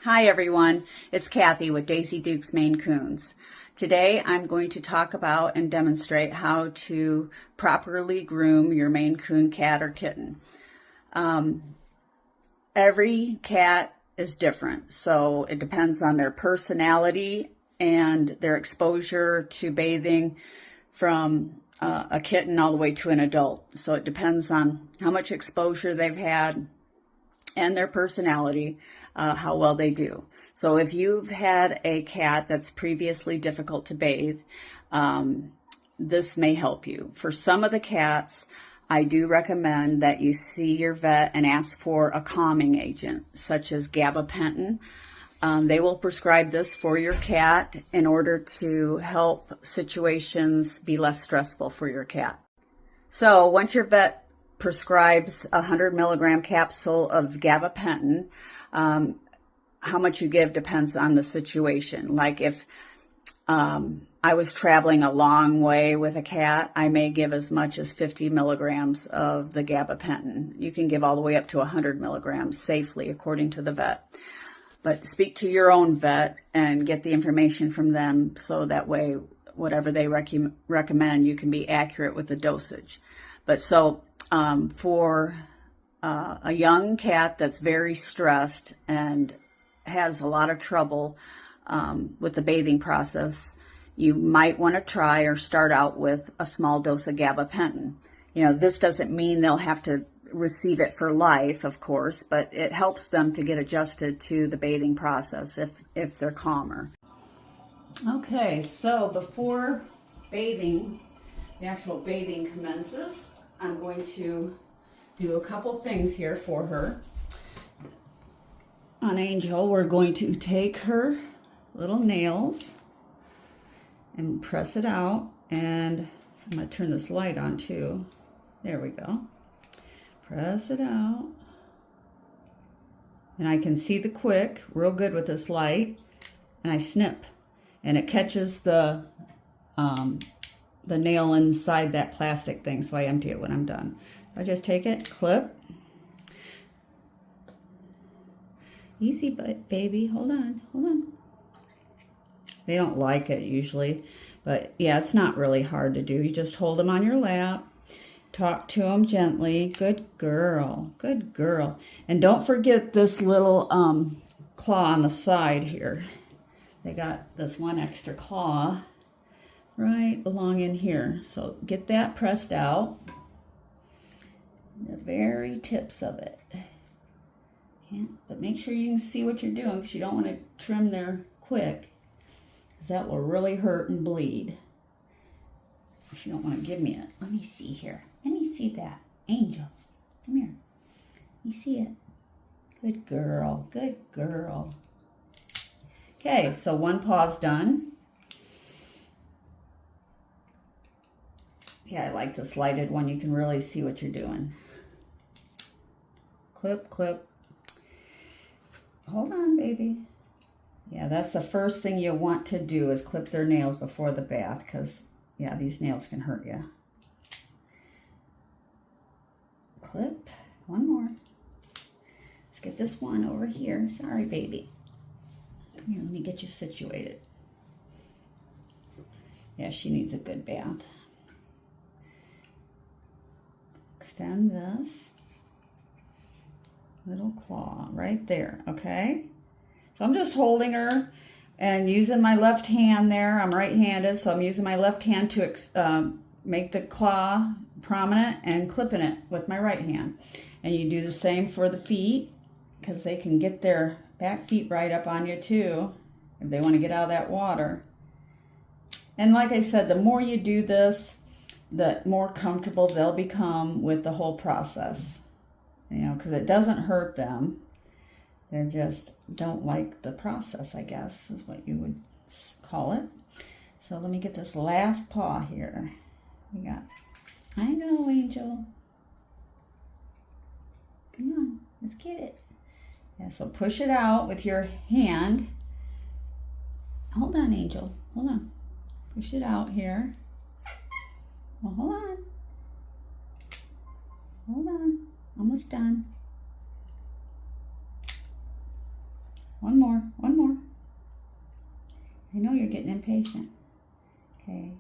Hi everyone, it's Kathy with Daisy Duke's Maine Coons. Today I'm going to talk about and demonstrate how to properly groom your Maine Coon cat or kitten. Every cat is different, so it depends on their personality and their exposure to bathing from a kitten all the way to an adult. So it depends on how much exposure they've had and their personality, how well they do. So if you've had a cat that's previously difficult to bathe, this may help you. For some of the cats, I do recommend that you see your vet and ask for a calming agent, such as gabapentin. They will prescribe this for your cat in order to help situations be less stressful for your cat. So once your vet prescribes a 100 milligram capsule of gabapentin, how much you give depends on the situation. Like if I was traveling a long way with a cat, I may give as much as 50 milligrams of the gabapentin. You can give all the way up to 100 milligrams safely, according to the vet. But speak to your own vet and get the information from them so that way, whatever they recommend, you can be accurate with the dosage. But so for a young cat that's very stressed and has a lot of trouble with the bathing process, you might want to try or start out with a small dose of gabapentin. You know, this doesn't mean they'll have to receive it for life, of course, but it helps them to get adjusted to the bathing process if they're calmer. Okay, so before the actual bathing commences, I'm going to do a couple things here for her. On Angel, we're going to take her little nails and press it out, and I'm going to turn this light on too. There we go. Press it out. And I can see the quick real good with this light, and I snip, and it catches the nail inside that plastic thing, so I empty it when I'm done. I just take it, clip. Easy, baby. Hold on, hold on. They don't like it usually, but yeah, it's not really hard to do. You just hold them on your lap, talk to them gently. Good girl, good girl. And don't forget this little claw on the side here. They got this one extra claw right along in here. So get that pressed out. The very tips of it. But make sure you can see what you're doing, because you don't want to trim there quick, because that will really hurt and bleed. If you don't want to give me it. Let me see here. Let me see that. Angel, come here. You see it? Good girl. Good girl. Okay, so one paw's done. Yeah, I like this lighted one. You can really see what you're doing. Clip, clip. Hold on, baby. Yeah, that's the first thing you want to do, is clip their nails before the bath, because, yeah, these nails can hurt you. Clip. One more. Let's get this one over here. Sorry, baby. Come here, let me get you situated. Yeah, she needs a good bath. Extend this little claw right there, okay? So I'm just holding her and using my left hand there. I'm right-handed, so I'm using my left hand to make the claw prominent and clipping it with my right hand. And you do the same for the feet, because they can get their back feet right up on you too if they want to get out of that water. And like I said, the more you do this, the more comfortable they'll become with the whole process. You know, because it doesn't hurt them. They just don't like the process, I guess, is what you would call it. So let me get this last paw here. We got, I know, Angel. Come on, let's get it. Yeah, so push it out with your hand. Hold on, Angel. Hold on. Push it out here. Well, hold on. Hold on. Almost done. One more. One more. I know you're getting impatient. Okay.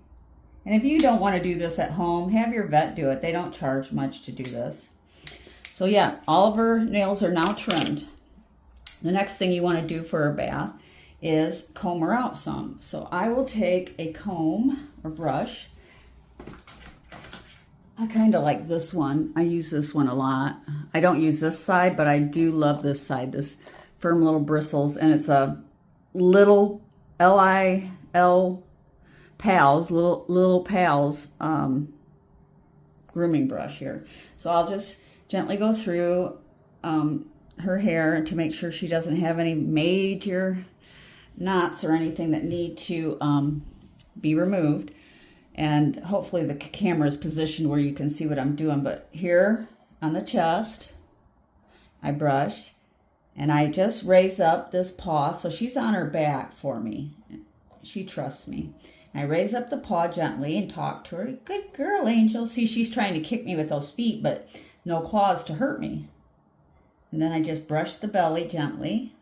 And if you don't want to do this at home, have your vet do it. They don't charge much to do this. So yeah, all of her nails are now trimmed. The next thing you want to do for her bath is comb her out some. So I will take a comb or brush. I kind of like this one. I use this one a lot. I don't use this side, but I do love this side, this firm little bristles. And it's a little L-I-L Pals, little Pals grooming brush here. So I'll just gently go through her hair to make sure she doesn't have any major knots or anything that need to be removed. And hopefully the camera is positioned where you can see what I'm doing. But here on the chest, I brush and I just raise up this paw. So she's on her back for me. She trusts me. I raise up the paw gently and talk to her. Good girl, Angel. See, she's trying to kick me with those feet, but no claws to hurt me. And then I just brush the belly gently.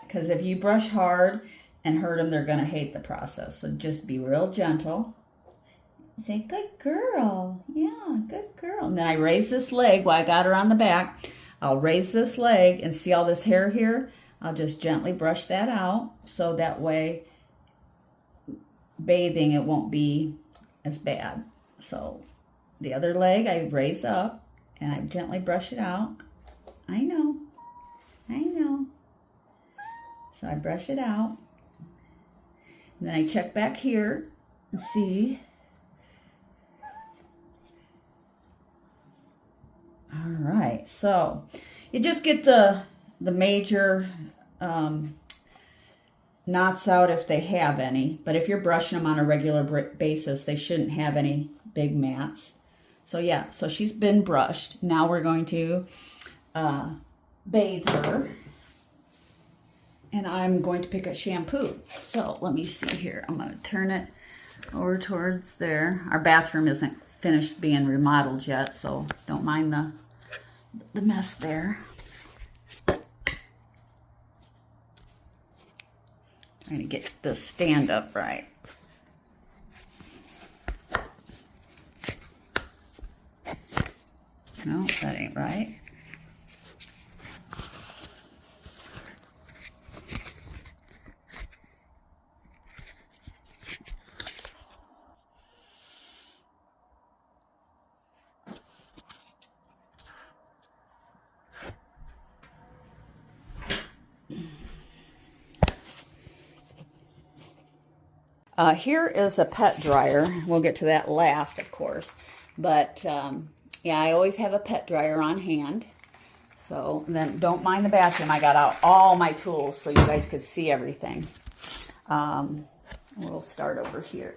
Because if you brush hard and hurt them, they're going to hate the process. So just be real gentle. Say, good girl. Yeah, good girl. And then I raise this leg while I got her on the back. I'll raise this leg and see all this hair here? I'll just gently brush that out so that way bathing it won't be as bad. So the other leg I raise up and I gently brush it out. I know. So I brush it out. And then I check back here and see. All right, so you just get the major knots out if they have any. But if you're brushing them on a regular basis, they shouldn't have any big mats. So yeah, so she's been brushed. Now we're going to bathe her. And I'm going to pick a shampoo. So let me see here. I'm going to turn it over towards there. Our bathroom isn't finished being remodeled yet, so don't mind the mess there. Trying to get the stand up right. No, that ain't right. Here is a pet dryer. We'll get to that last, of course. But, yeah, I always have a pet dryer on hand. So then don't mind the bathroom. I got out all my tools so you guys could see everything. We'll start over here.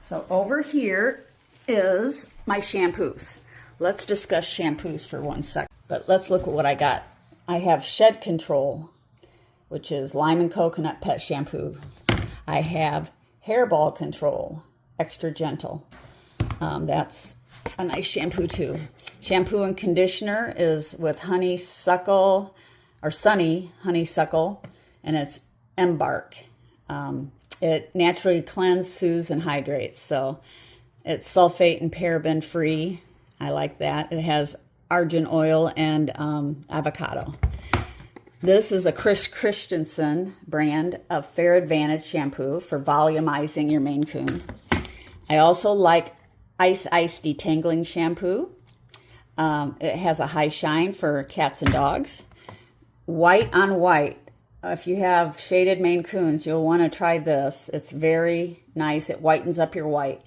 So over here is my shampoos. Let's discuss shampoos for 1 second. But let's look at what I got. I have Shed Control, which is lime and coconut pet shampoo. I have Hairball Control, extra gentle. That's a nice shampoo too. Shampoo and conditioner is with honeysuckle, or sunny honeysuckle, and it's Embark. It naturally cleanses, soothes, and hydrates. So it's sulfate and paraben free. I like that. It has argan oil and avocado. This is a Chris Christensen brand of Fair Advantage shampoo for volumizing your Maine Coon. I also like Ice Detangling shampoo. It has a high shine for cats and dogs. White on white. If you have shaded Maine Coons, you'll want to try this. It's very nice. It whitens up your white.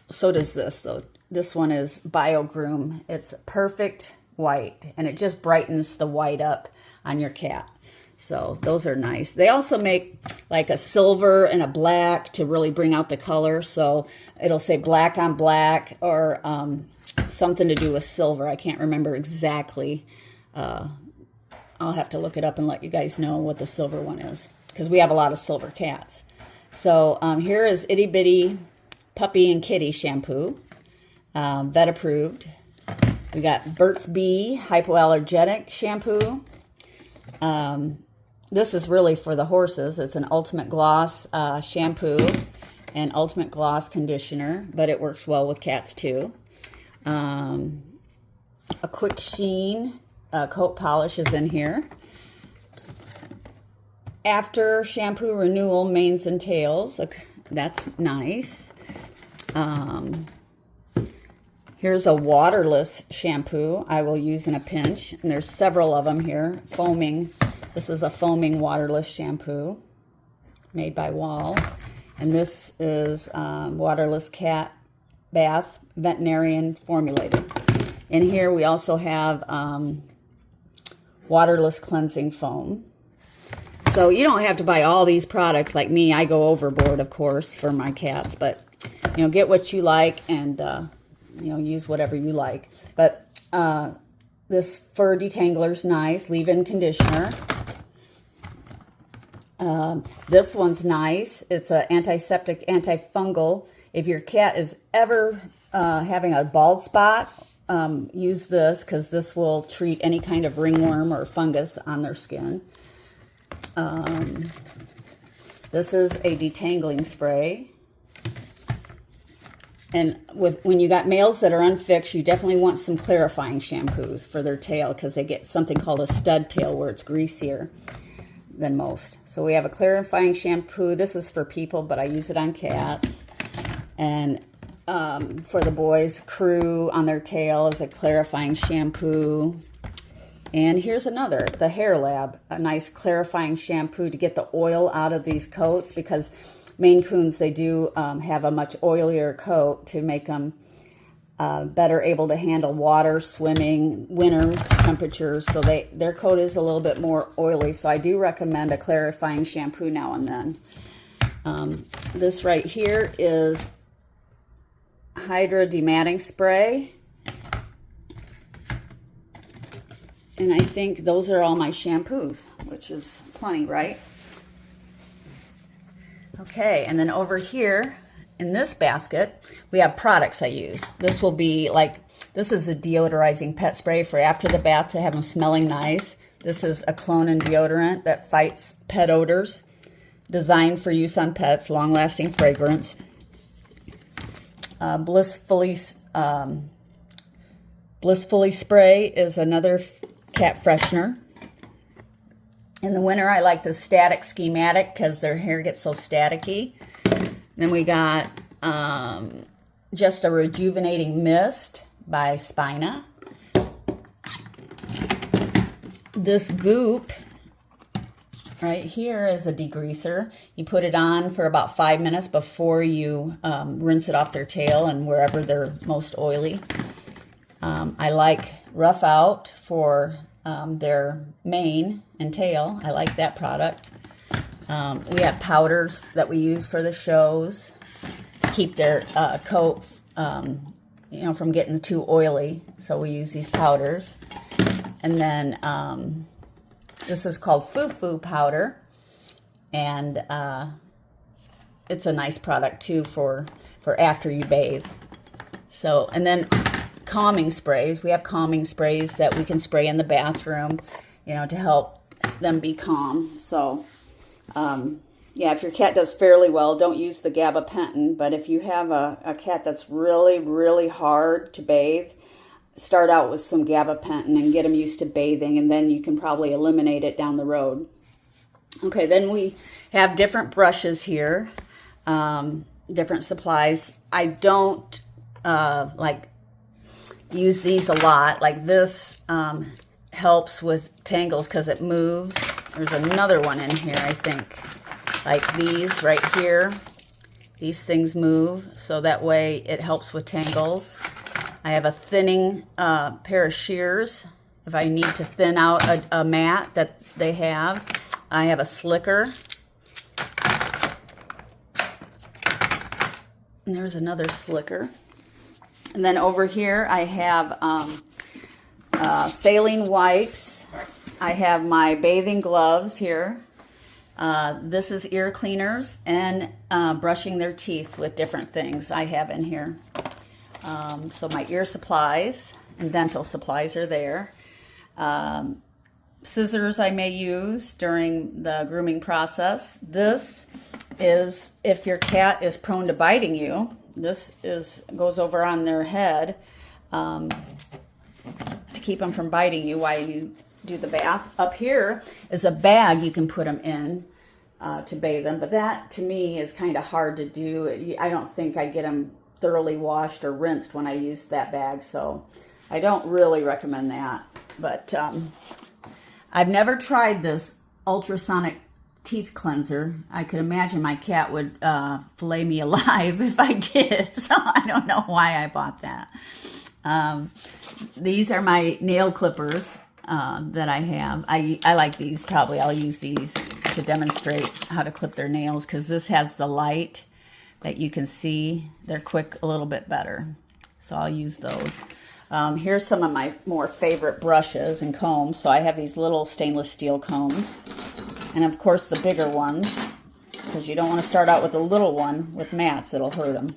So does this, though. This one is BioGroom. It's perfect white, and it just brightens the white up on your cat. So those are nice. They also make like a silver and a black to really bring out the color. So it'll say black on black or something to do with silver. I can't remember exactly. I'll have to look it up and let you guys know what the silver one is, because we have a lot of silver cats. So here is Itty Bitty Puppy and Kitty shampoo, vet approved. We got Burt's Bee Hypoallergenic Shampoo. This is really for the horses. It's an Ultimate Gloss shampoo and Ultimate Gloss conditioner, but it works well with cats too. A Quick Sheen coat polish is in here. After Shampoo Renewal Manes and Tails. Okay, that's nice. Here's a waterless shampoo I will use in a pinch. And there's several of them here. Foaming. This is a foaming waterless shampoo made by Wall. And this is waterless cat bath, veterinarian formulated. In here we also have waterless cleansing foam. So you don't have to buy all these products like me. I go overboard, of course, for my cats. But, you know, get what you like and, you know, use whatever you like. But this fur detangler's nice. Leave-in conditioner. This one's nice. It's an antiseptic, antifungal. If your cat is ever having a bald spot, use this because this will treat any kind of ringworm or fungus on their skin. This is a detangling spray. And when you got males that are unfixed, you definitely want some clarifying shampoos for their tail because they get something called a stud tail where it's greasier than most. So we have a clarifying shampoo. This is for people, but I use it on cats. And for the boys, Crew on their tail is a clarifying shampoo. And here's another, the Hair Lab, a nice clarifying shampoo to get the oil out of these coats because Maine Coons, they do have a much oilier coat to make them better able to handle water, swimming, winter temperatures. So their coat is a little bit more oily. So I do recommend a clarifying shampoo now and then. This right here is Hydra Dematting Spray. And I think those are all my shampoos, which is plenty, right? Okay, and then over here in this basket, we have products I use. This will be like, this is a deodorizing pet spray for after the bath to have them smelling nice. This is a clone-in deodorant that fights pet odors, designed for use on pets, long-lasting fragrance. Blissfully Spray is another cat freshener. In the winter, I like the Static Schematic because their hair gets so staticky. Then we got Just a Rejuvenating Mist by Spina. This Goop right here is a degreaser. You put it on for about 5 minutes before you rinse it off their tail and wherever they're most oily. I like Rough Out for their mane and tail. I like that product. We have powders that we use for the shows. Keep their coat, you know, from getting too oily. So we use these powders. And then this is called Foo Foo powder, and it's a nice product too for after you bathe. So, and then calming sprays. We have calming sprays that we can spray in the bathroom, you know, to help them be calm. So, yeah, if your cat does fairly well, don't use the gabapentin. But if you have a cat that's really, really hard to bathe, start out with some gabapentin and get them used to bathing, and then you can probably eliminate it down the road. Okay, then we have different brushes here, different supplies. I don't like use these a lot. Like this helps with tangles because it moves. There's another one in here, I think. Like these right here. These things move, so that way it helps with tangles. I have a thinning pair of shears if I need to thin out a mat that they have. I have a slicker. And there's another slicker. And then over here I have saline wipes. I have my bathing gloves here. This is ear cleaners and brushing their teeth with different things I have in here. So my ear supplies. and dental supplies are there. Scissors I may use during the grooming process. This is if your cat is prone to biting you. This goes over on their head to keep them from biting you while you do the bath. Up here is a bag you can put them in to bathe them, but that to me is kind of hard to do. I don't think I get them thoroughly washed or rinsed when I use that bag, so I don't really recommend that. But I've never tried this ultrasonic teeth cleanser. I could imagine my cat would fillet me alive if I did, so I don't know why I bought that. These are my nail clippers that I have. I like these. Probably I'll use these to demonstrate how to clip their nails, because this has the light that you can see. They're quick a little bit better, so I'll use those. Here's some of my more favorite brushes and combs. So I have these little stainless steel combs, and of course the bigger ones, because you don't want to start out with a little one with mats. It'll hurt them.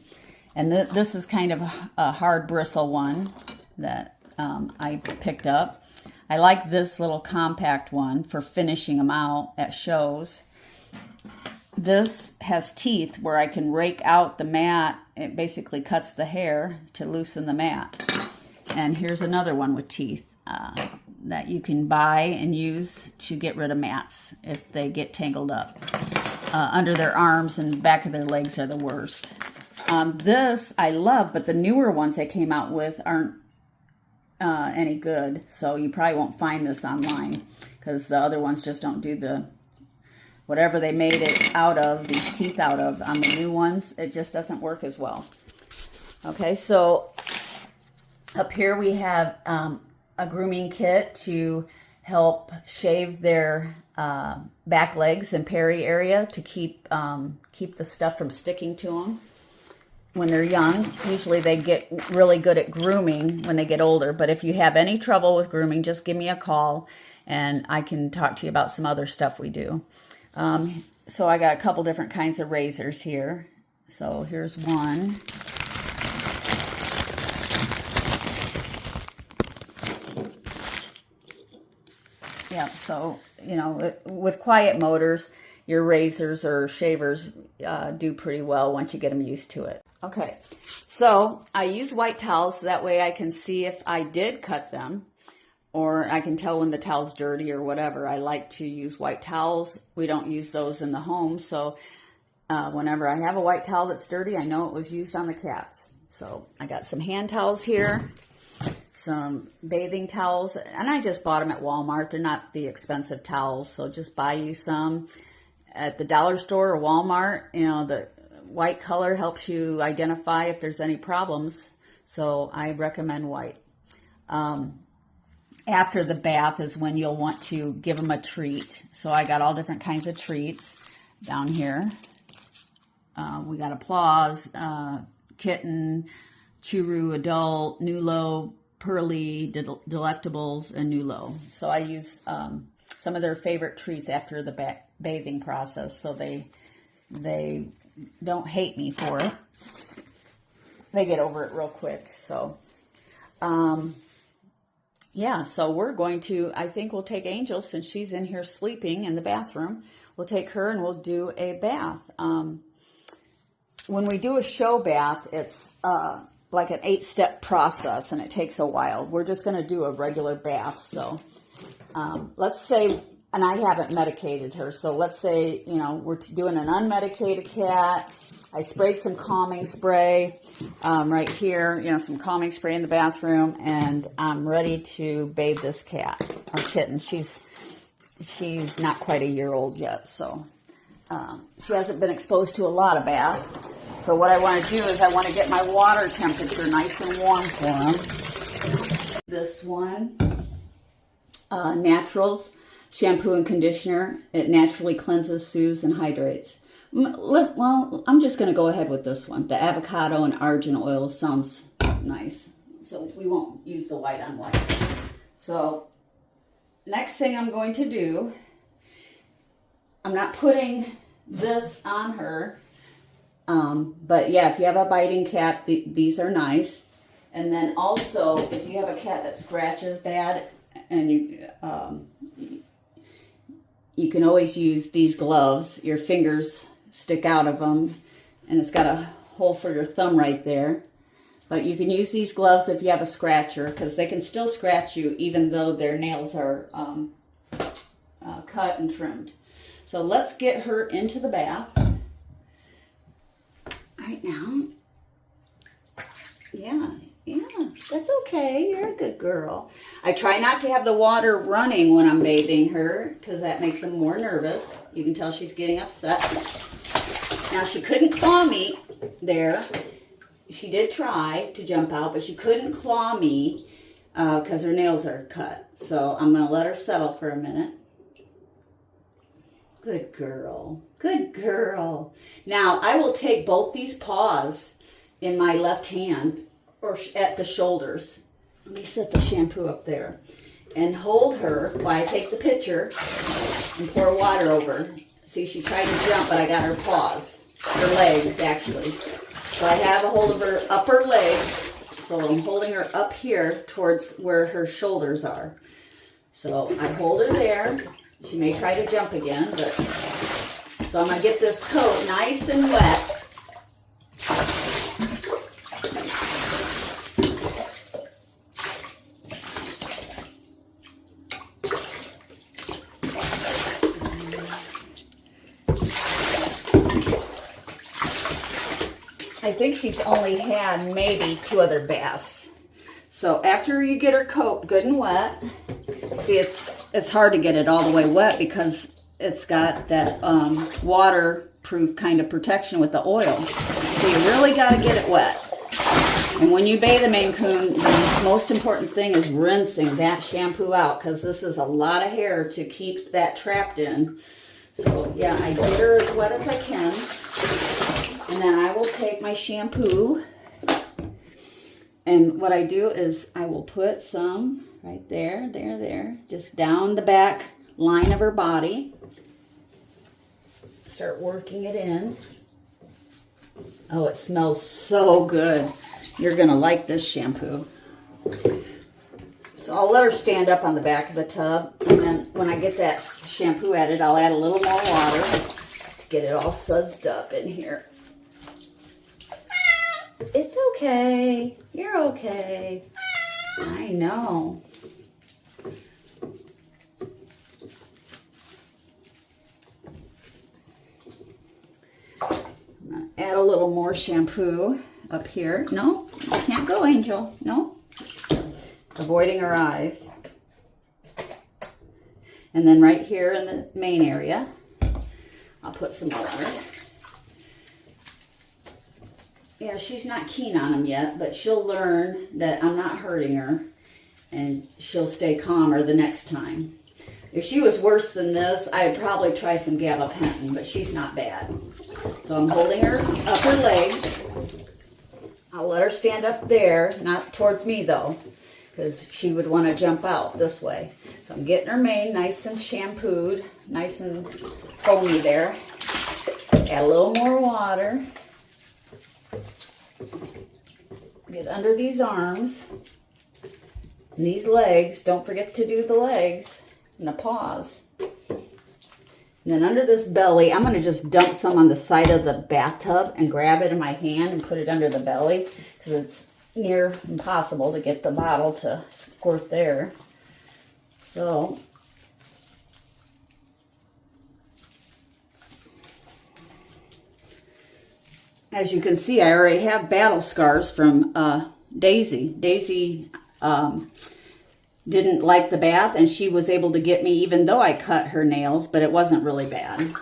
And this is kind of a hard bristle one that I picked up. I like this little compact one for finishing them out at shows. This has teeth where I can rake out the mat. It basically cuts the hair to loosen the mat. And here's another one with teeth that you can buy and use to get rid of mats if they get tangled up. Under their arms and back of their legs are the worst. This I love, but the newer ones they came out with aren't any good. So you probably won't find this online, because the other ones just don't do the whatever they made it out of, these teeth out of on the new ones. It just doesn't work as well. Okay, so up here we have a grooming kit to help shave their back legs and peri area to keep the stuff from sticking to them when they're young. Usually they get really good at grooming when they get older, but if you have any trouble with grooming, just give me a call and I can talk to you about some other stuff we do. So I got a couple different kinds of razors here. So here's one. Yeah, so, you know, with quiet motors, your razors or shavers do pretty well once you get them used to it. Okay, so I use white towels. That way I can see if I did cut them, or I can tell when the towel's dirty or whatever. I like to use white towels. We don't use those in the home, so whenever I have a white towel that's dirty, I know it was used on the cats. So I got some hand towels here, some bathing towels, and I just bought them at Walmart. They're not the expensive towels, so just buy you some at the dollar store or Walmart. You know, the white color helps you identify if there's any problems, so I recommend white. After the bath is when you'll want to give them a treat. So I got all different kinds of treats down here. We got Applause, Kitten, Churu Adult, Nulo, Pearly, Delectables, and Nulo. So I use some of their favorite treats after the bathing process, so they don't hate me for it. They get over it real quick. So, yeah, so we're going to, I think we'll take Angel, since she's in here sleeping in the bathroom. We'll take her and we'll do a bath. When we do a show bath, it's like an 8-step process, and it takes a while. We're just going to do a regular bath. So let's say, and I haven't medicated her, so let's say, you know, we're doing an unmedicated cat. I sprayed some calming spray right here, you know, some calming spray in the bathroom, and I'm ready to bathe this cat, or kitten. She's not quite a year old yet, so she hasn't been exposed to a lot of baths. So what I want to do is I want to get my water temperature nice and warm for them. This one, Naturals shampoo and conditioner. It naturally cleanses, soothes, and hydrates. Well, I'm just going to go ahead with this one. The avocado and argan oil sounds nice. So we won't use the white on white. So next thing I'm going to do, I'm not putting this on her. But yeah, if you have a biting cat, these are nice. And then also, if you have a cat that scratches bad, and you can always use these gloves. Your fingers stick out of them, and it's got a hole for your thumb right there. But you can use these gloves if you have a scratcher, because they can still scratch you even though their nails are cut and trimmed. So let's get her into the bath right now. Yeah, that's okay. You're a good girl. I try not to have the water running when I'm bathing her, because that makes them more nervous. You can tell she's getting upset. Now, she couldn't claw me there. She did try to jump out, but she couldn't claw me because her nails are cut. So I'm going to let her settle for a minute. Good girl. Good girl. Now, I will take both these paws in my left hand, or at the shoulders. Let me set the shampoo up there. And hold her while I take the pitcher and pour water over. See, she tried to jump, but I got her paws. Her legs, actually. So I have a hold of her upper legs. So I'm holding her up here towards where her shoulders are. So I hold her there. She may try to jump again, but so I'm going to get this coat nice and wet. I think she's only had maybe 2 other baths. So after you get her coat good and wet, see, it's hard to get it all the way wet because it's got that waterproof kind of protection with the oil. So you really got to get it wet. And when you bathe a Maine Coon, the most important thing is rinsing that shampoo out, because this is a lot of hair to keep that trapped in. So yeah, I get her as wet as I can. And then I will take my shampoo, and what I do is I will put some right there, just down the back line of her body. Start working it in. Oh, it smells so good. You're going to like this shampoo. So I'll let her stand up on the back of the tub, and then when I get that shampoo added, I'll add a little more water to get it all sudsed up in here. It's okay. You're okay. I know. I'm going to add a little more shampoo up here. No, you can't go, Angel. No. Avoiding her eyes. And then right here in the main area, I'll put some water. Yeah, she's not keen on them yet, but she'll learn that I'm not hurting her, and she'll stay calmer the next time. If she was worse than this, I'd probably try some gabapentin, but she's not bad. So I'm holding her upper legs. I'll let her stand up there, not towards me though, because she would want to jump out this way. So I'm getting her mane nice and shampooed, nice and foamy there. Add a little more water. Get under these arms and these legs. Don't forget to do the legs and the paws. And then under this belly, I'm going to just dump some on the side of the bathtub and grab it in my hand and put it under the belly, because it's near impossible to get the bottle to squirt there. So as you can see, I already have battle scars from Daisy. Daisy didn't like the bath, and she was able to get me even though I cut her nails, but it wasn't really bad.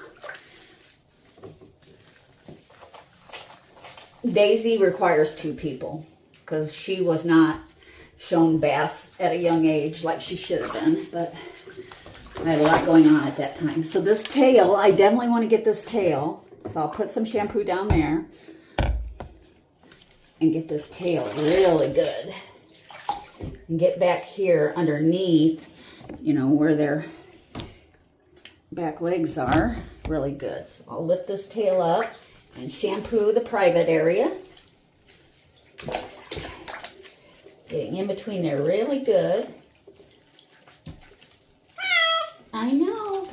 Daisy requires 2 people because she was not shown baths at a young age like she should have been, but I had a lot going on at that time. So this tail, I definitely want to get this tail. So I'll put some shampoo down there and get this tail really good. And get back here underneath, you know, where their back legs are, really good. So I'll lift this tail up and shampoo the private area. Getting in between there really good. I know,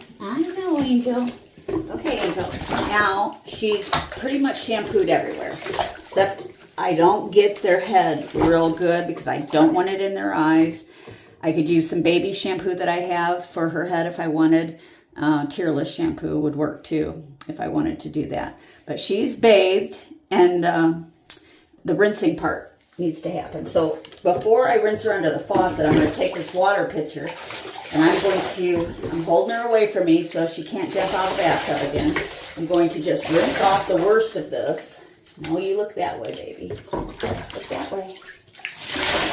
Angel. Okay, Angel. Now, she's pretty much shampooed everywhere. Except I don't get their head real good because I don't want it in their eyes. I could use some baby shampoo that I have for her head if I wanted. Tearless shampoo would work too if I wanted to do that. But she's bathed, and the rinsing part needs to happen. So before I rinse her under the faucet, I'm going to take this water pitcher, and I'm holding her away from me so she can't jump out of the bathtub again. I'm going to just rinse off the worst of this. No, you look that way, baby. Look that way.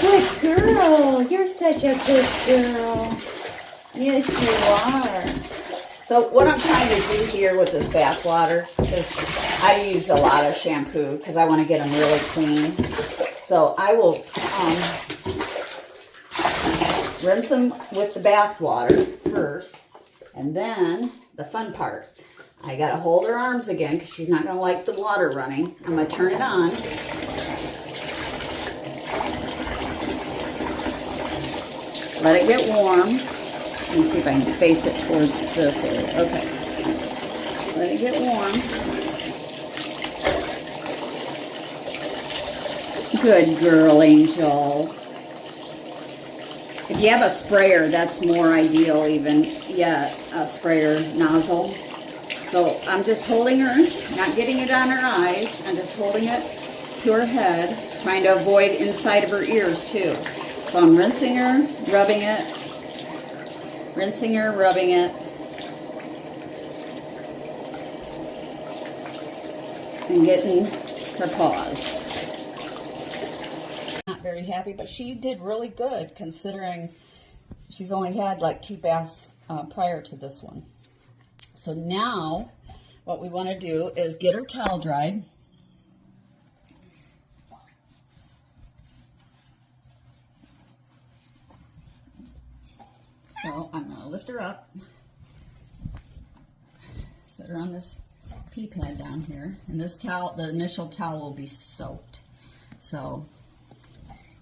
Good girl. You're such a good girl. Yes, you are. So what I'm trying to do here with this bath water is I use a lot of shampoo because I want to get them really clean. So I will rinse them with the bath water first, and then the fun part. I got to hold her arms again because she's not going to like the water running. I'm going to turn it on. Let it get warm. Let me see if I can face it towards this area. Okay. Let it get warm. Good girl, Angel. If you have a sprayer, that's more ideal even. Yeah, a sprayer nozzle. So I'm just holding her, not getting it on her eyes. I'm just holding it to her head, trying to avoid inside of her ears too. So I'm rinsing her, rubbing it, rinsing her, rubbing it, and getting her paws. Not very happy, but she did really good considering she's only had like 2 baths prior to this one. So now what we want to do is get her towel dried. So I'm going to lift her up, set her on this pee pad down here, and this towel, the initial towel, will be soaked. So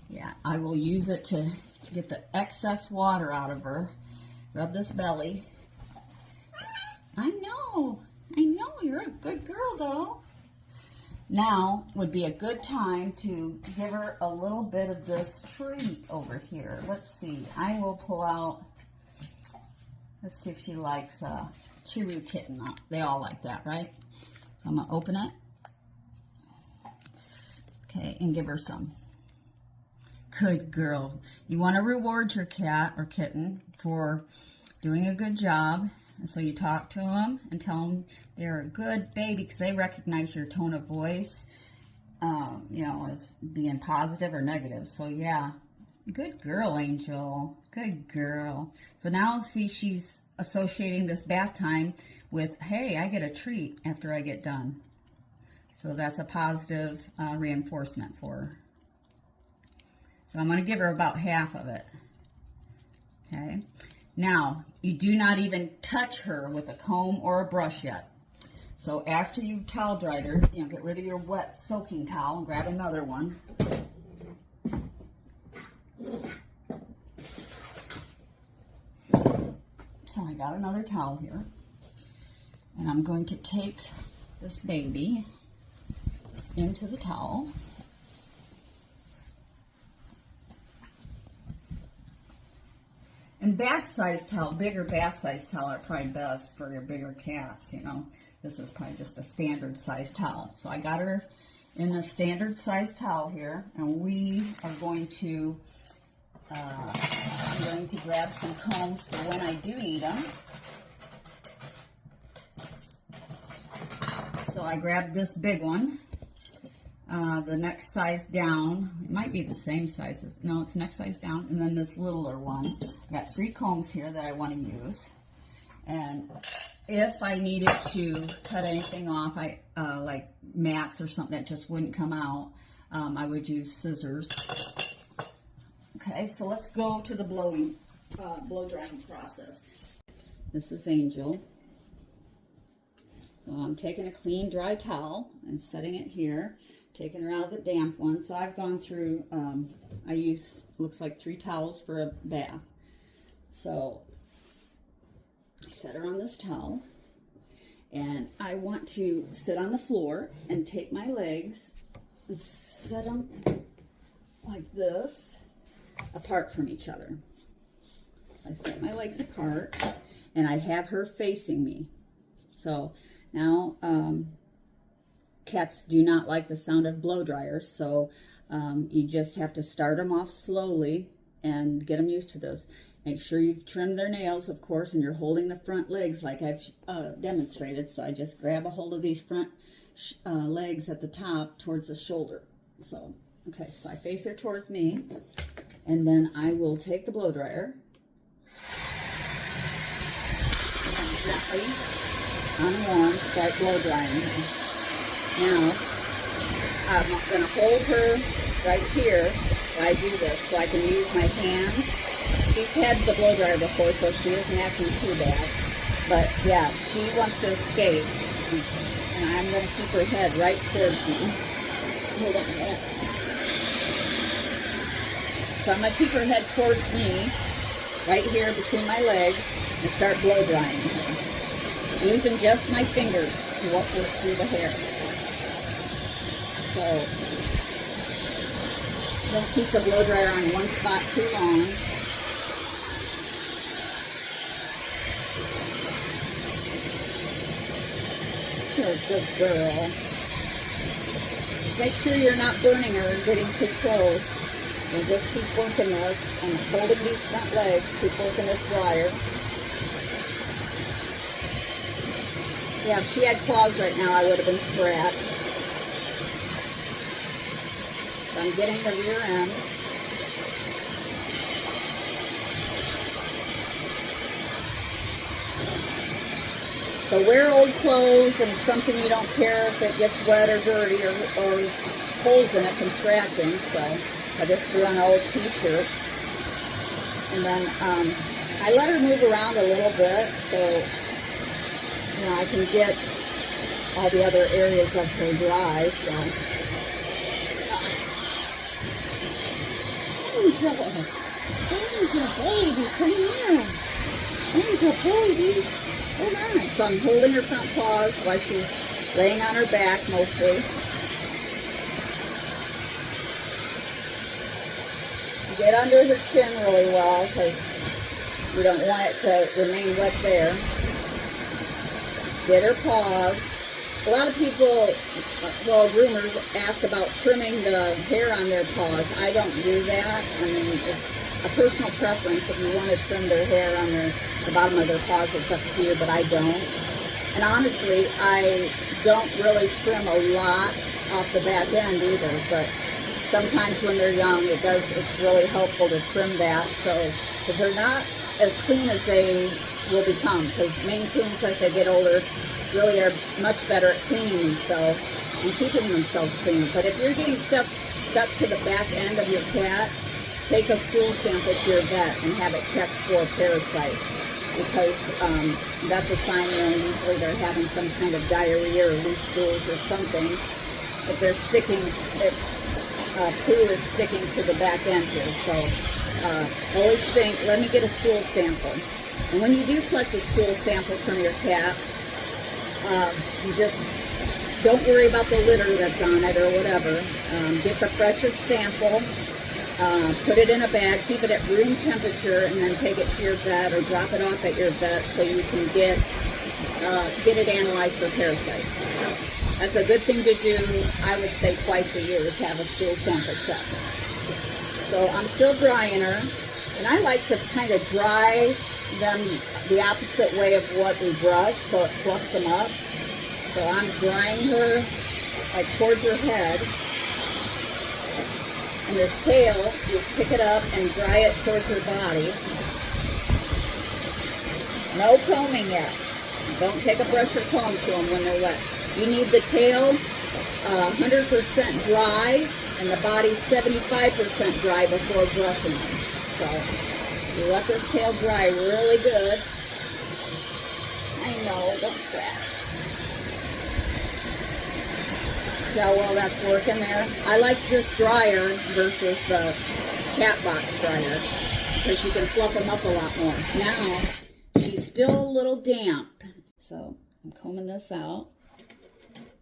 yeah, I will use it to get the excess water out of her. Rub this belly. I know, you're a good girl though. Now would be a good time to give her a little bit of this treat over here. Let's see, I will pull out, let's see if she likes Cheerio Kitten. They all like that, right? So I'm gonna open it. Okay, and give her some. Good girl. You want to reward your cat or kitten for doing a good job. And so you talk to them and tell them they're a good baby because they recognize your tone of voice, you know, as being positive or negative. So yeah, good girl, Angel. Good girl. So now see, she's associating this bath time with, hey, I get a treat after I get done. So that's a positive reinforcement for her. So I'm going to give her about half of it. Okay. Now, you do not even touch her with a comb or a brush yet. So after you've towel dried her, you know, get rid of your wet soaking towel and grab another one. So I got another towel here. And I'm going to take this baby into the towel. And bath size towel, bigger bath size towel are probably best for your bigger cats, you know. This is probably just a standard size towel. So I got her in a standard size towel here, and we are going to, I'm going to grab some combs for when I do need them. So I grabbed this big one. The next size down, it might be the same size as, no, it's next size down, and then this littler one. I got 3 combs here that I want to use. And if I needed to cut anything off, like mats or something that just wouldn't come out, I would use scissors. Okay, so let's go to the blow drying process. This is Angel. So I'm taking a clean dry towel and setting it here. taking her out of the damp one. So I've gone through, I use, looks like 3 towels for a bath. So I set her on this towel, and I want to sit on the floor and take my legs and set them like this, apart from each other. I set my legs apart, and I have her facing me. So now, cats do not like the sound of blow dryers, so you just have to start them off slowly and get them used to this. Make sure you've trimmed their nails, of course, and you're holding the front legs like I've demonstrated. So I just grab a hold of these front legs at the top towards the shoulder. So, okay, so I face her towards me, and then I will take the blow dryer. Gently on warm, start blow drying her. Now, I'm going to hold her right here while I do this, so I can use my hands. She's had the blow dryer before, so she isn't acting too bad. But yeah, she wants to escape, and I'm going to keep her head right towards me. Hold on a minute. So I'm going to keep her head towards me, right here between my legs, and start blow drying her, using just my fingers to work through the hair. So don't keep the blow dryer on one spot too long. You're a good girl. Make sure you're not burning her and getting too close. And just keep working this and holding these front legs. Keep working this dryer. Yeah, if she had claws right now, I would have been scratched. So I'm getting the rear end. So wear old clothes and something you don't care if it gets wet or dirty or holes in it from scratching. So I just threw on an old t-shirt. And then I let her move around a little bit so you know I can get all the other areas of her dry. So Angel, baby, come here. Angel, baby. Hold on. So I'm holding her front paws while she's laying on her back mostly. Get under her chin really well because you don't want it to remain wet there. Get her paws. A lot of people, well, groomers ask about trimming the hair on their paws. I don't do that. I mean, it's a personal preference. If you want to trim their hair on the bottom of their paws, it's up to you, but I don't. And honestly, I don't really trim a lot off the back end either, but sometimes when they're young, it's really helpful to trim that. So if they're not as clean as they will become, because Maine Coons, as they get older, really are much better at cleaning themselves and keeping themselves clean. But if you're getting stuck to the back end of your cat, take a stool sample to your vet and have it checked for parasites, because that's a sign usually they're having some kind of diarrhea or loose stools or something. If they're sticking, poo is sticking to the back end here. So always think, let me get a stool sample. And when you do collect a stool sample from your cat, you just don't worry about the litter that's on it or whatever. Get the freshest sample, put it in a bag, keep it at room temperature, and then take it to your vet or drop it off at your vet so you can get it analyzed for parasites. That's a good thing to do, I would say, twice a year, is have a stool sample check. So I'm still drying her, and I like to kind of dry them the opposite way of what we brush, so it fluffs them up. So I'm drying her like towards her head, and this tail, you pick it up and dry it towards her body. No combing yet. Don't take a brush or comb to them when they're wet. You need the tail 100% dry and the body 75% dry before brushing them. So you let this tail dry really good. I know, don't scratch. See how well that's working there? I like this dryer versus the cat box dryer because you can fluff them up a lot more. Now, she's still a little damp. So I'm combing this out,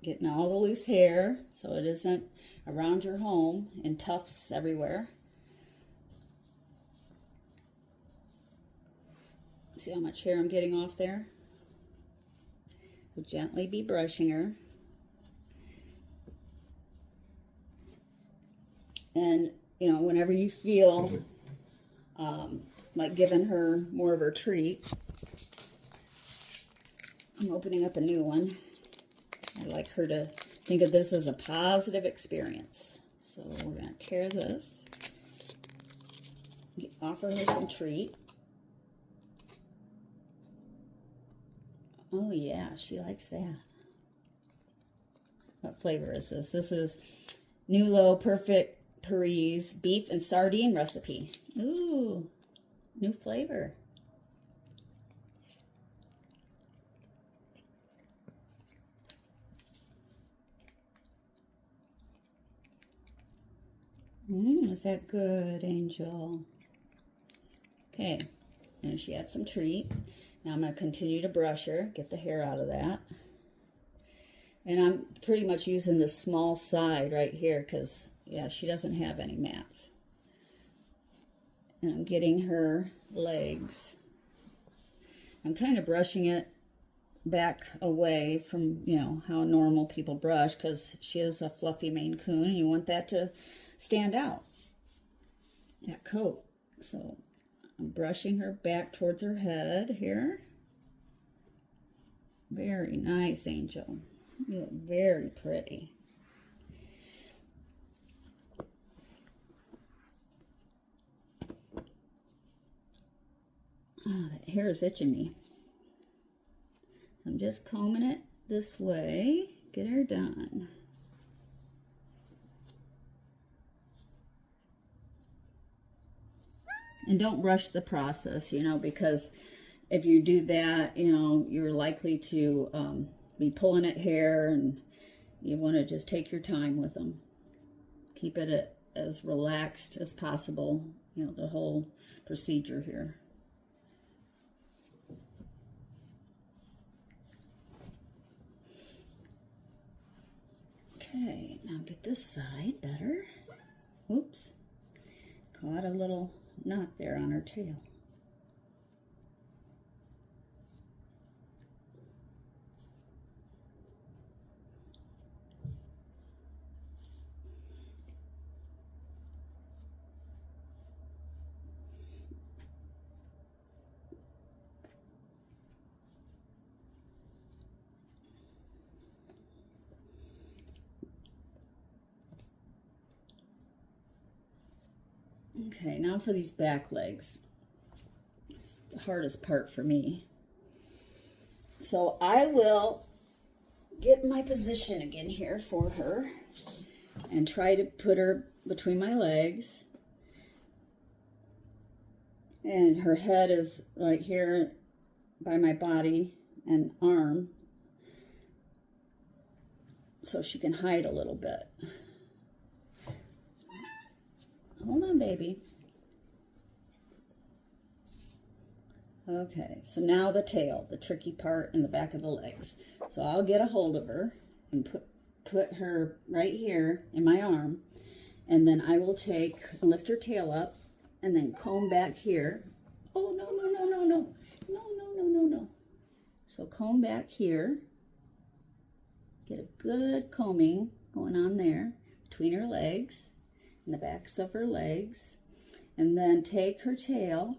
getting all the loose hair so it isn't around your home and tufts everywhere. See how much hair I'm getting off there? We'll gently be brushing her. And, you know, whenever you feel like giving her more of her treat, I'm opening up a new one. I like her to think of this as a positive experience. So we're going to tear this, offer her some treat. Oh yeah, she likes that. What flavor is this? This is Nulo Perfect Paris beef and sardine recipe. Ooh, new flavor. Is that good, Angel? Okay, and she had some treat. Now I'm going to continue to brush her, get the hair out of that. And I'm pretty much using the small side right here because, yeah, she doesn't have any mats. And I'm getting her legs. I'm kind of brushing it back away from, you know, how normal people brush because she is a fluffy Maine Coon and you want that to stand out, that coat. So I'm brushing her back towards her head here. Very nice, Angel. You look very pretty. Oh, that hair is itching me. I'm just combing it this way. Get her done. And don't rush the process, you know, because if you do that, you know, you're likely to be pulling at hair, and you want to just take your time with them. Keep it as relaxed as possible, you know, the whole procedure here. Okay, now get this side better. Oops, caught a little knot there on her tail. Okay, now for these back legs. It's the hardest part for me. So I will get my position again here for her and try to put her between my legs. And her head is right here by my body and arm, so she can hide a little bit. Hold on, baby. Okay, so now the tail, the tricky part in the back of the legs. So I'll get a hold of her and put her right here in my arm, and then I will lift her tail up and then comb back here. Oh, no, no, no, no, no. No, no, no, no, no. So comb back here. Get a good combing going on there between her legs and the backs of her legs. And then take her tail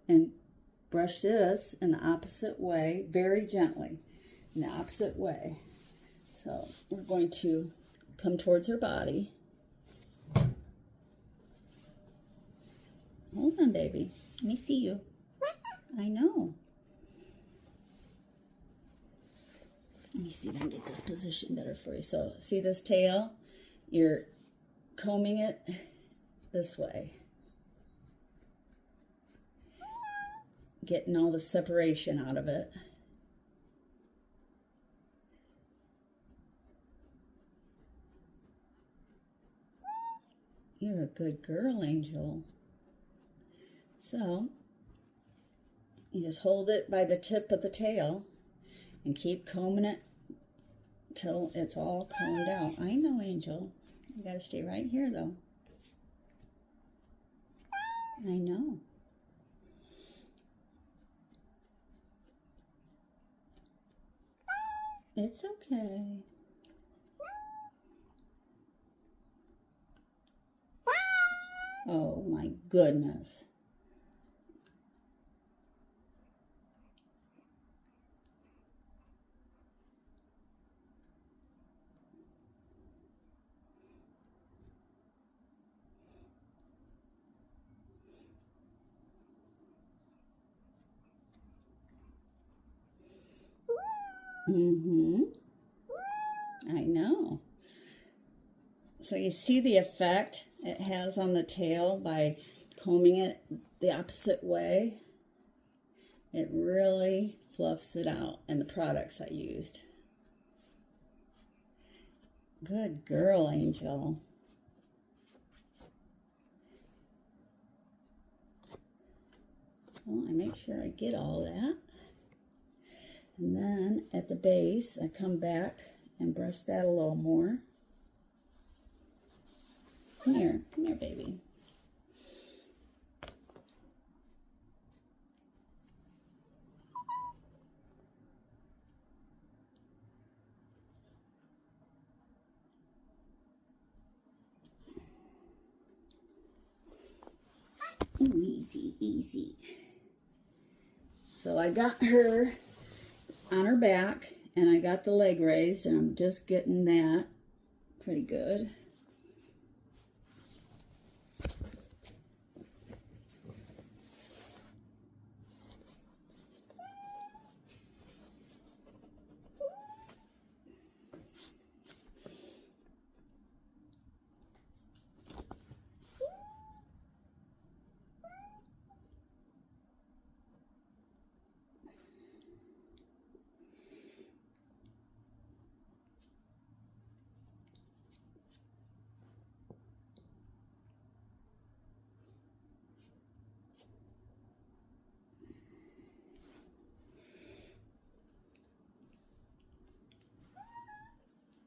and brush this in the opposite way, very gently, in the opposite way. So we're going to come towards her body. Hold on, baby. Let me see you. I know. Let me see if I can get this position better for you. So see this tail? You're combing it this way. Getting all the separation out of it. good girl, Angel. So, you just hold it by the tip of the tail and keep combing it till it's all combed out. I know, Angel. You gotta stay right here, though. I know. It's okay. Oh my goodness. Mm-hmm. I know. So you see the effect it has on the tail by combing it the opposite way? It really fluffs it out, and the products I used. Good girl, Angel. Well, I make sure I get all that. And then at the base, I come back and brush that a little more. Come here, baby. Ooh, easy, easy. So I got her on her back, and I got the leg raised, and I'm just getting that pretty good.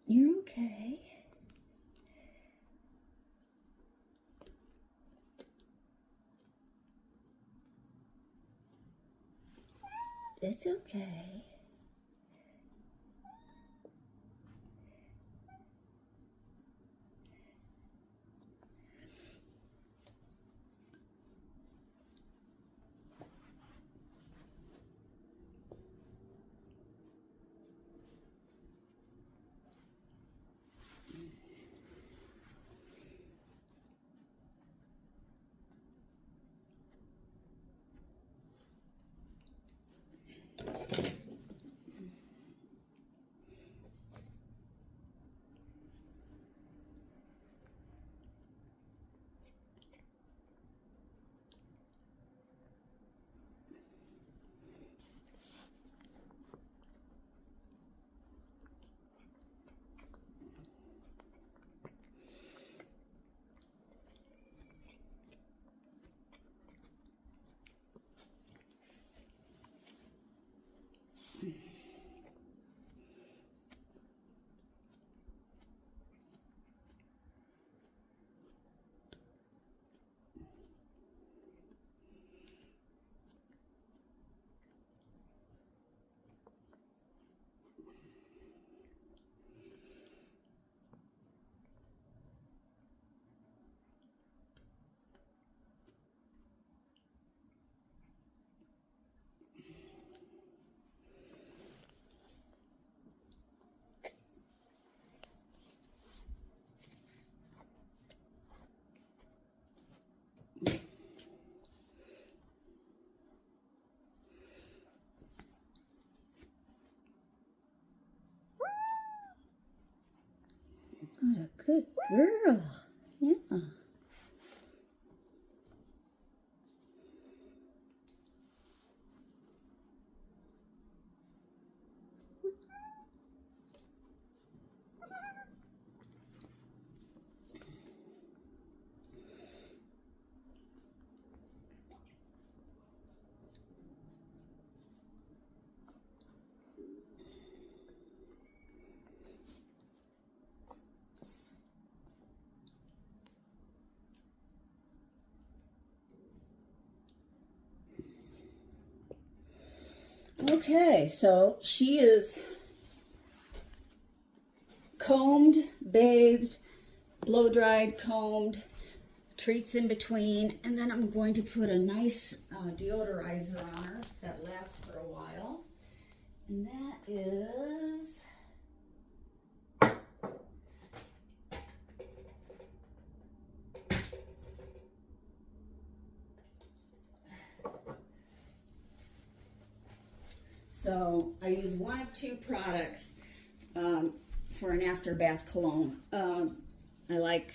You're okay. It's okay. What a good girl. Yeah. Okay, so she is combed, bathed, blow dried, combed, treats in between, and then I'm going to put a nice deodorizer on her that lasts for a while, and that is so I use one of two products for an after bath cologne. I like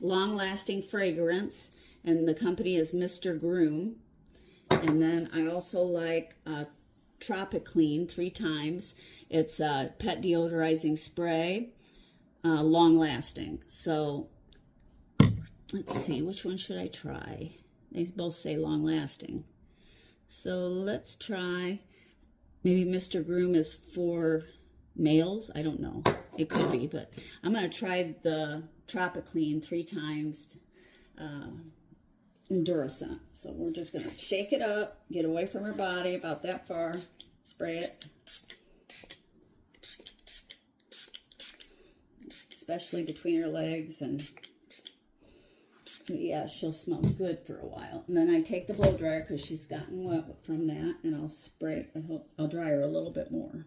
long-lasting fragrance, and the company is Mr. Groom. And then I also like Tropic Clean 3 times. It's a pet deodorizing spray, long-lasting. So let's see, which one should I try? They both say long-lasting. So let's try, maybe Mr. Groom is for males. I don't know. It could be, but I'm going to try the Tropic Clean 3 times Duracent. So we're just going to shake it up, get away from her body about that far, spray it. Especially between her legs, and yeah, she'll smell good for a while. And then I take the blow dryer because she's gotten wet from that, and I'll spray it. I'll dry her a little bit more.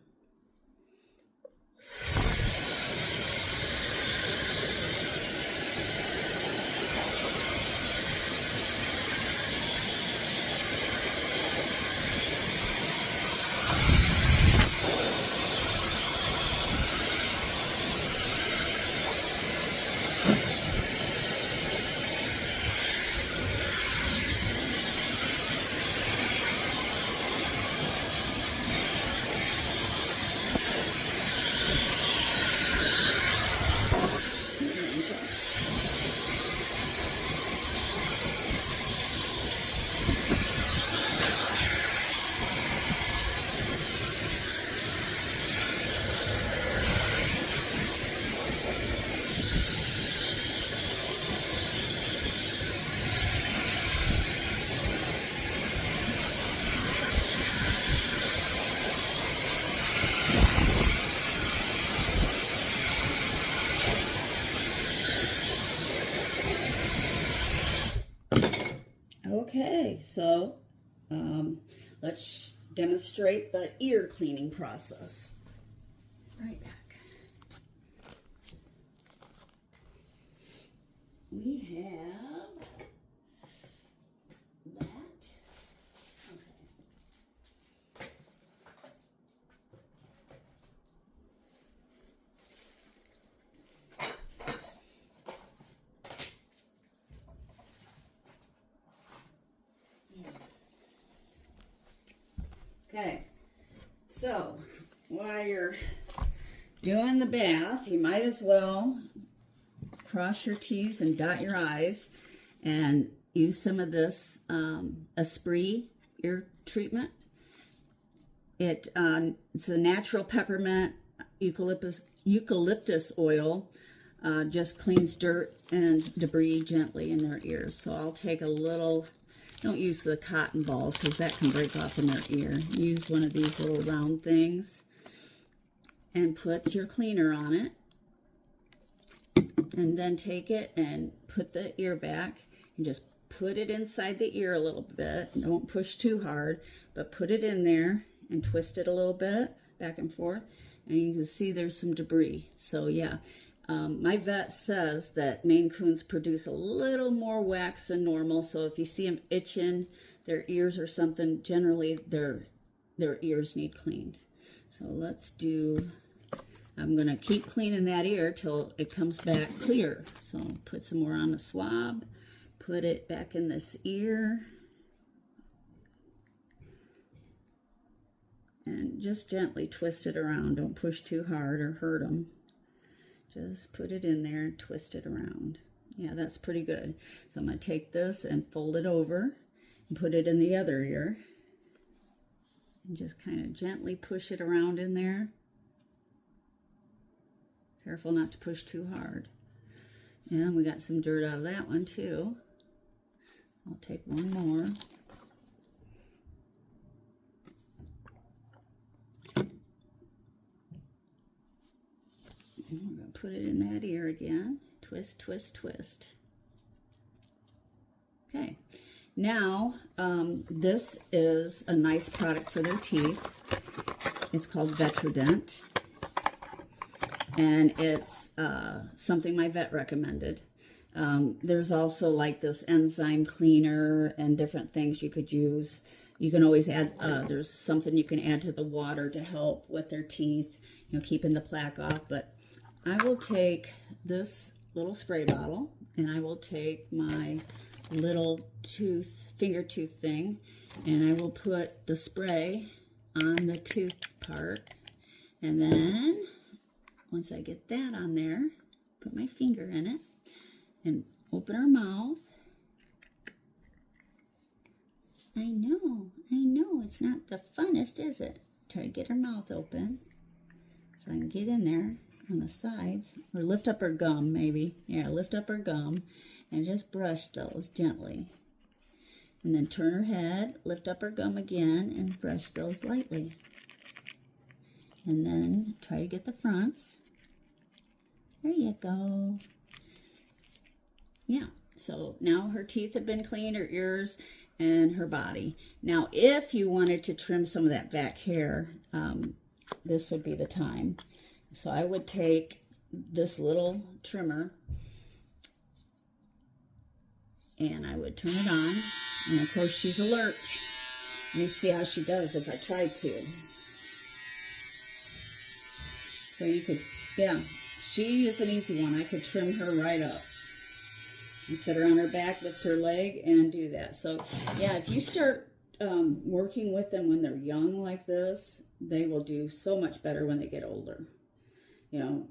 Okay, so let's demonstrate the ear cleaning process. Right back. We have that. Okay, so while you're doing the bath, you might as well cross your T's and dot your I's and use some of this Esprit ear treatment. It's a natural peppermint eucalyptus oil, just cleans dirt and debris gently in their ears. So I'll take a little. Don't use the cotton balls because that can break off in their ear. Use one of these little round things and put your cleaner on it. And then take it and put the ear back and just put it inside the ear a little bit. Don't push too hard, but put it in there and twist it a little bit back and forth. And you can see there's some debris. So yeah. My vet says that Maine Coons produce a little more wax than normal, so if you see them itching their ears or something, generally their ears need cleaned. So let's do, I'm going to keep cleaning that ear till it comes back clear. So put some more on the swab, put it back in this ear, and just gently twist it around. Don't push too hard or hurt them. Just put it in there and twist it around. Yeah, that's pretty good. So I'm going to take this and fold it over and put it in the other ear. And just kind of gently push it around in there. Careful not to push too hard. And we got some dirt out of that one too. I'll take one more. put it in that ear again. Twist, twist, twist. Okay. Now, this is a nice product for their teeth. It's called Vetrodent. And it's something my vet recommended. There's also like this enzyme cleaner and different things you could use. You can always add, there's something you can add to the water to help with their teeth, you know, keeping the plaque off. But I will take this little spray bottle and I will take my little finger tooth thing, and I will put the spray on the tooth part. And then once I get that on there, put my finger in it and open our mouth. I know, it's not the funnest, is it? Try to get her mouth open so I can get in there on the sides, or lift up her gum maybe. Yeah, lift up her gum and just brush those gently. And then turn her head, lift up her gum again, and brush those lightly. And then try to get the fronts. There you go. Yeah, so now her teeth have been cleaned, her ears, and her body. Now, if you wanted to trim some of that back hair, this would be the time. So I would take this little trimmer and I would turn it on. And of course, she's alert. Let me see how she does if I try to. So you could, yeah, she is an easy one. I could trim her right up. And set her on her back, lift her leg, and do that. So, yeah, if you start working with them when they're young like this, they will do so much better when they get older. You know,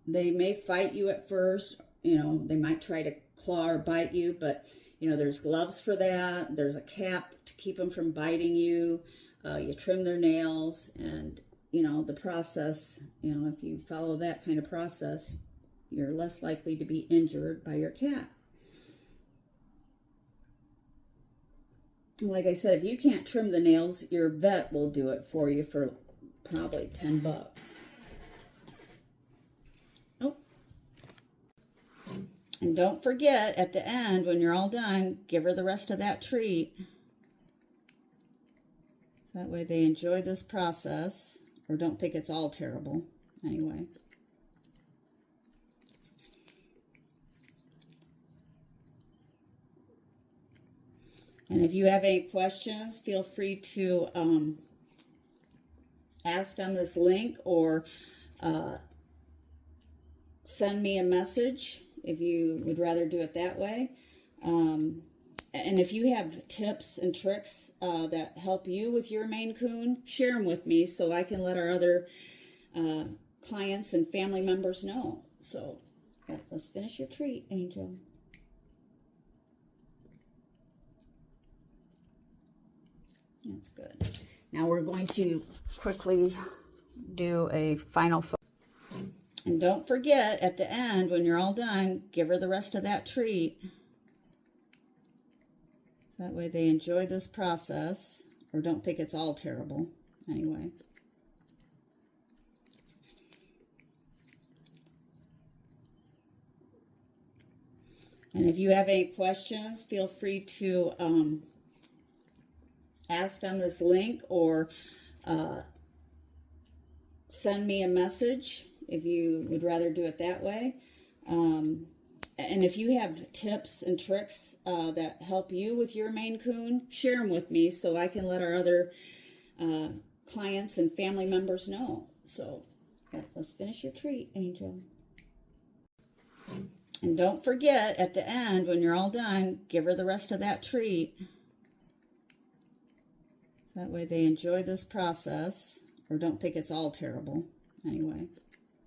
they may fight you at first. You know, they might try to claw or bite you, but, you know, there's gloves for that. There's a cap to keep them from biting you. You trim their nails, and, you know, the process, you know, if you follow that kind of process, you're less likely to be injured by your cat. Like I said, if you can't trim the nails, your vet will do it for you for probably $10. Oh. And don't forget, at the end, when you're all done, give her the rest of that treat. So that way they enjoy this process, or don't think it's all terrible. Anyway. And if you have any questions, feel free to ask on this link, or send me a message if you would rather do it that way. And if you have tips and tricks that help you with your Maine Coon, share them with me so I can let our other clients and family members know. So let's finish your treat, Angel. That's good. Now we're going to quickly do a final photo. And don't forget, at the end, when you're all done, give her the rest of that treat. So that way they enjoy this process, or don't think it's all terrible. Anyway. And if you have any questions, feel free to ask on this link, or send me a message if you would rather do it that way. And if you have tips and tricks that help you with your Maine Coon, share them with me so I can let our other clients and family members know. So let's finish your treat, Angel. And don't forget, at the end, when you're all done, give her the rest of that treat. So that way they enjoy this process, or don't think it's all terrible. Anyway.